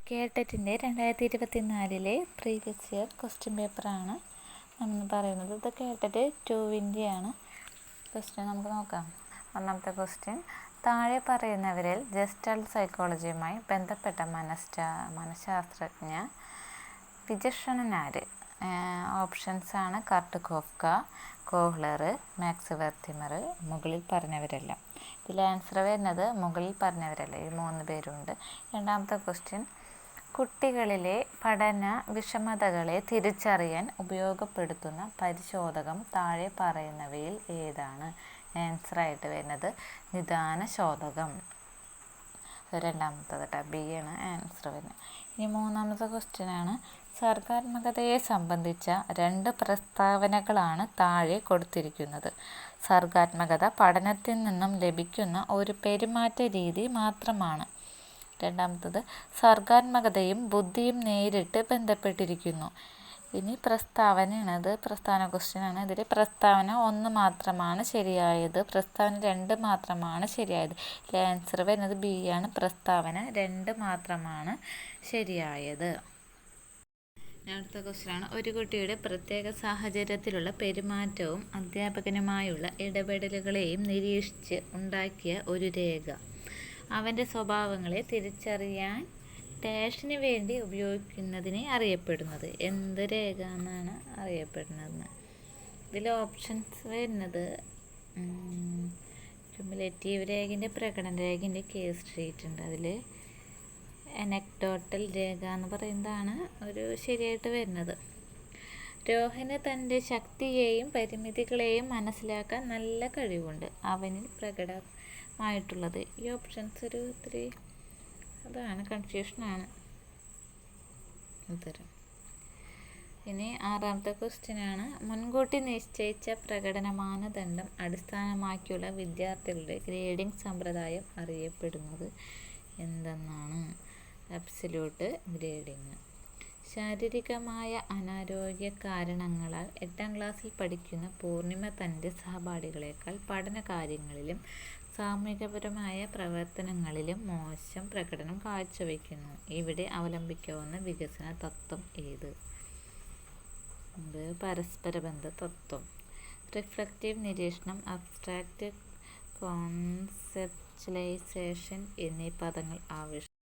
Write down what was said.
കേട്ടറ്റിൻ്റെ 2024 previous year question പേപ്പറാണ് നമ്മൾ പറയുന്നത്. ഇത് കേട്ടറ്റ് 2-ൻ്റെയാണ് ക്വസ്റ്റ്യൻ. നമുക്ക് നോക്കാം. ഒന്നാമത്തെ ക്വസ്റ്റ്യൻ, താഴെ പറയുന്നവരിൽ ജസ്റ്റൽ സൈക്കോളജിയുമായി ബന്ധപ്പെട്ട മനഃശാസ്ത്രജ്ഞ വിചക്ഷണനാര്? ഓപ്ഷൻസാണ് കർട്ട് കോഫ്ക, കോഹ്ലർ, മാക്സ് വെർത്തിമർ, മുകളിൽ പറഞ്ഞവരെല്ലാം. ഇതിൽ ആൻസർ വരുന്നത് മുകളിൽ പറഞ്ഞവരല്ല, ഈ 3 പേരുണ്ട്. രണ്ടാമത്തെ ക്വസ്റ്റ്യൻ, കുട്ടികളിലെ പഠന വിഷമതകളെ തിരിച്ചറിയാൻ ഉപയോഗപ്പെടുത്തുന്ന പരിശോധകം താഴെ പറയുന്നവയിൽ ഏതാണ്? ആൻസറായിട്ട് വരുന്നത് നിദാന ശോധകം. രണ്ടാമത്തത് കേട്ടോ, ബി ആണ് ആൻസർ വരുന്നത്. ഇനി മൂന്നാമത്തെ ക്വസ്റ്റ്യനാണ്, സർഗാത്മകതയെ സംബന്ധിച്ച 2 പ്രസ്താവനകളാണ് താഴെ കൊടുത്തിരിക്കുന്നത്. സർഗാത്മകത പഠനത്തിൽ നിന്നും ലഭിക്കുന്ന ഒരു പെരുമാറ്റ രീതി മാത്രമാണ്. രണ്ടാമത്തത്, സർഗാത്മകതയും ബുദ്ധിയും നേരിട്ട് ബന്ധപ്പെട്ടിരിക്കുന്നു. ഇനി പ്രസ്താവനയാണത്, പ്രസ്താവന ക്വസ്റ്റ്യനാണ്. ഇതിൽ പ്രസ്താവന 1 മാത്രമാണ് ശരിയായത്, പ്രസ്താവന 2 മാത്രമാണ് ശരിയായത്. ഇതിൽ ആൻസർ വരുന്നത് ബി ആണ്, പ്രസ്താവന 2 മാത്രമാണ് ശരിയായത്. അടുത്ത ക്വസ്റ്റ്യനാണ്, ഒരു കുട്ടിയുടെ പ്രത്യേക സാഹചര്യത്തിലുള്ള പെരുമാറ്റവും അധ്യാപകനുമായുള്ള ഇടപെടലുകളെയും നിരീക്ഷിച്ച് ഉണ്ടാക്കിയ ഒരു രേഖ അവൻ്റെ സ്വഭാവങ്ങളെ തിരിച്ചറിയാൻ ഡാഷിന് വേണ്ടി ഉപയോഗിക്കുന്നതിനെ അറിയപ്പെടുന്നത്. എന്ത് രേഖ എന്നാണ് അറിയപ്പെടുന്നത്? ഇതിൽ ഓപ്ഷൻസ് വരുന്നത് ക്യുമുലേറ്റീവ് രേഖൻ്റെ, പ്രകടന രേഖൻ്റെ, കേസ് സ്റ്റേറ്റ് ഉണ്ട്. അതിൽ അനക്ഡോട്ടൽ രേഖ എന്ന് പറയുന്നതാണ് ഒരു ശരിയായിട്ട് വരുന്നത്. രോഹന് തൻ്റെ ശക്തിയെയും പരിമിതികളെയും മനസ്സിലാക്കാൻ നല്ല കഴിവുണ്ട്. അവനിൽ പ്രകടമായിട്ടുള്ളത്. ഈ ഓപ്ഷൻസ് ഒരു ഇത്തിരി അതാണ്, കൺഫ്യൂഷനാണ് ഉത്തരം. ഇനി ആറാമത്തെ ക്വസ്റ്റ്യനാണ്, മുൻകൂട്ടി നിശ്ചയിച്ച പ്രകടന മാനദണ്ഡം അടിസ്ഥാനമാക്കിയുള്ള വിദ്യാർത്ഥികളുടെ ഗ്രേഡിംഗ് സമ്പ്രദായം അറിയപ്പെടുന്നത് എന്തെന്നാണ്? Absolute grading. ശാരീരികമായ അനാരോഗ്യ കാരണങ്ങളാൽ 8ാം ക്ലാസ്സിൽ പഠിക്കുന്ന പൂർണിമ തൻ്റെ സഹപാഠികളെക്കാൾ പഠന കാര്യങ്ങളിലും സാമൂഹികപരമായ പ്രവർത്തനങ്ങളിലും മോശം പ്രകടനം കാഴ്ചവെക്കുന്നു. ഇവിടെ അവലംബിക്കാവുന്ന വികസന തത്വം ഏത്? ഇത് പരസ്പരബന്ധ തത്വം. റിഫ്ലക്റ്റീവ് നിരീക്ഷണം, അബ്സ്ട്രാക്റ്റ് കോൺസെപ്ച്വലൈസേഷൻ എന്നീ പദങ്ങൾ ആവശ്യം.